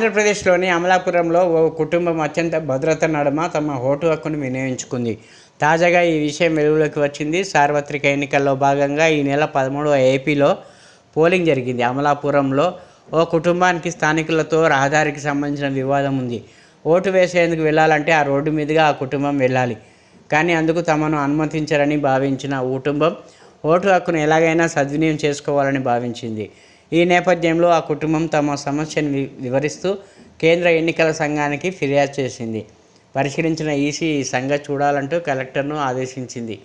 ఆంధ్రప్రదేశ్లోని అమలాపురంలో ఓ కుటుంబం అత్యంత భద్రత నడుమ తమ ఓటు హక్కును వినియోగించుకుంది. తాజాగా ఈ విషయం వెలుగులోకి వచ్చింది. సార్వత్రిక ఎన్నికల్లో భాగంగా ఈ నెల 13వ ఏపీలో పోలింగ్ జరిగింది. అమలాపురంలో ఓ కుటుంబానికి స్థానికులతో రహదారికి సంబంధించిన వివాదం ఉంది. ఓటు వేసేందుకు వెళ్ళాలంటే ఆ రోడ్డు మీదుగా ఆ కుటుంబం వెళ్ళాలి. కానీ అందుకు తమను అనుమతించరని భావించిన కుటుంబం ఓటు హక్కును ఎలాగైనా సద్వినియోగం చేసుకోవాలని భావించింది. ఈ నేపథ్యంలో ఆ కుటుంబం తమ సమస్యను వివరిస్తూ కేంద్ర ఎన్నికల సంఘానికి ఫిర్యాదు చేసింది. పరిశీలించిన ఈసీ ఈ సంగతి చూడాలంటూ కలెక్టర్ను ఆదేశించింది.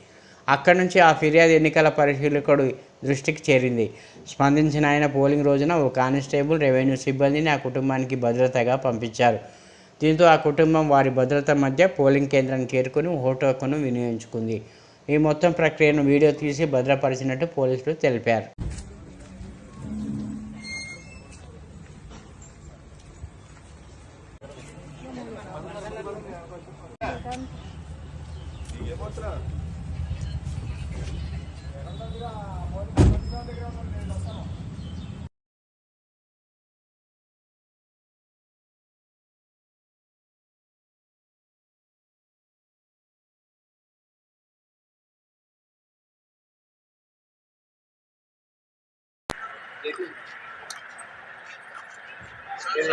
అక్కడి నుంచి ఆ ఫిర్యాదు ఎన్నికల పరిశీలకుడు దృష్టికి చేరింది. స్పందించిన ఆయన పోలింగ్ రోజున ఓ కానిస్టేబుల్, రెవెన్యూ సిబ్బందిని ఆ కుటుంబానికి భద్రతగా పంపించారు. దీంతో ఆ కుటుంబం వారి భద్రత మధ్య పోలింగ్ కేంద్రానికి చేరుకుని ఓటు హక్కును వినియోగించుకుంది. ఈ మొత్తం ప్రక్రియను వీడియో తీసి భద్రపరిచినట్టు పోలీసులు తెలిపారు.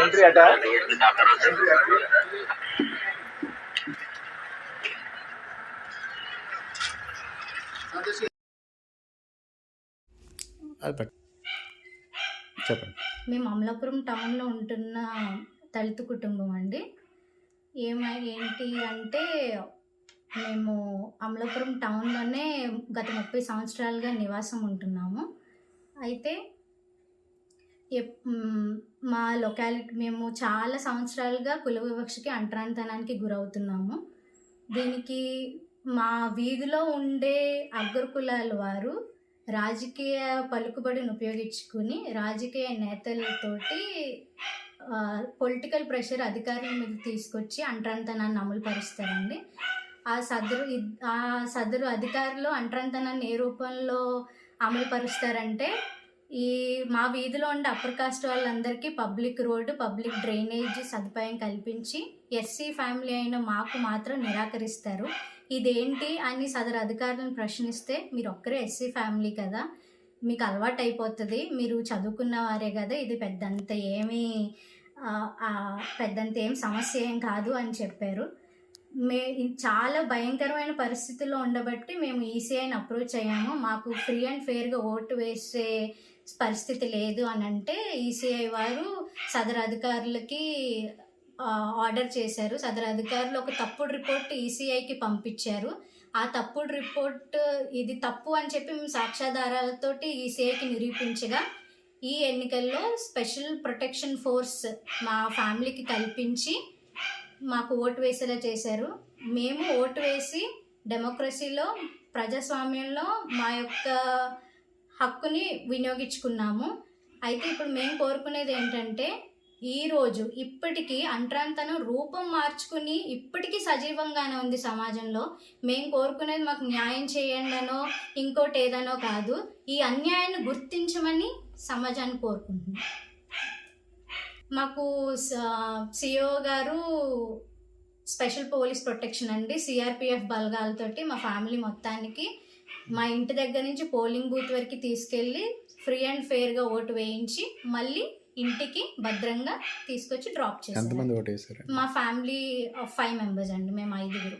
ఎంట్రీ అట చెప్పండి. మేము అమలాపురం టౌన్లో ఉంటున్న దళిత కుటుంబం అండి. ఏంటి అంటే మేము అమలాపురం టౌన్లోనే గత 30 సంవత్సరాలుగా నివాసం ఉంటున్నాము. అయితే మా లొకాలిటీ మేము చాలా సంవత్సరాలుగా కుల వివక్షకి, అంటరానితనానికి గురవుతున్నాము. దీనికి మా వీధిలో ఉండే అగ్ర కులాల వారు రాజకీయ పలుకుబడిని ఉపయోగించుకుని రాజకీయ నేతలతోటి పొలిటికల్ ప్రెషర్ అధికారుల మీద తీసుకొచ్చి అంటరానితనాన్ని అమలు పరుస్తారండి. ఆ సదరు అధికారులు అంటరానితనాన్ని ఏ రూపంలో అమలు పరుస్తారంటే, మా వీధిలో ఉండే అప్పర్ కాస్ట్ వాళ్ళందరికీ పబ్లిక్ రోడ్డు, పబ్లిక్ డ్రైనేజ్ సదుపాయం కల్పించి ఎస్సీ ఫ్యామిలీ అయిన మాకు మాత్రం నిరాకరిస్తారు. ఇదేంటి అని సదరు అధికారులను ప్రశ్నిస్తే, మీరు ఒక్కరే ఎస్సీ ఫ్యామిలీ కదా, మీకు అలవాటు అయిపోతుంది, మీరు చదువుకున్న వారే కదా, ఇది పెద్దంత ఏం సమస్య ఏం కాదు అని చెప్పారు. చాలా భయంకరమైన పరిస్థితుల్లో ఉండబట్టి మేము ఈసీఐని అప్రోచ్ అయ్యాము. మాకు ఫ్రీ అండ్ ఫెయిర్గా ఓటు వేసే పరిస్థితి లేదు అని అంటే ఈసీఐ వారు సదరు అధికారులకి ఆర్డర్ చేశారు. సదరు అధికారులు ఒక తప్పుడు రిపోర్ట్ ఈసీఐకి పంపించారు. ఆ తప్పుడు రిపోర్ట్ ఇది తప్పు అని చెప్పి మేము సాక్ష్యాధారాలతోటి ఈసీఐకి నిరూపించగా ఈ ఎన్నికల్లో స్పెషల్ ప్రొటెక్షన్ ఫోర్స్ మా ఫ్యామిలీకి కల్పించి మాకు ఓటు వేసేలా చేశారు. మేము ఓటు వేసి డెమోక్రసీలో, ప్రజాస్వామ్యంలో మా యొక్క హక్కుని వినియోగించుకున్నాము. అయితే ఇప్పుడు మేము కోరుకునేది ఏంటంటే, ఈరోజు ఇప్పటికీ అంటరానితనం రూపం మార్చుకుని ఇప్పటికీ సజీవంగానే ఉంది సమాజంలో. మేము కోరుకునేది మాకు న్యాయం చేయండి అనో ఇంకోటి ఏదనో కాదు, ఈ అన్యాయాన్ని గుర్తించమని సమాజాన్ని కోరుకుంటున్నాం. మాకు సిఓ గారు స్పెషల్ పోలీస్ ప్రొటెక్షన్ అండి, సిఆర్పిఎఫ్ బలగాలతోటి మా ఫ్యామిలీ మొత్తానికి మా ఇంటి దగ్గర నుంచి పోలింగ్ బూత్ వరకు తీసుకెళ్ళి ఫ్రీ అండ్ ఫెయిర్గా ఓటు వేయించి మళ్ళీ ఇంటికి భద్రంగా తీసుకొచ్చి డ్రాప్ చేశారు. ఎంతమంది ఓటు వేశారు? మా ఫ్యామిలీ 5 మెంబర్స్ అండి, మేము 5.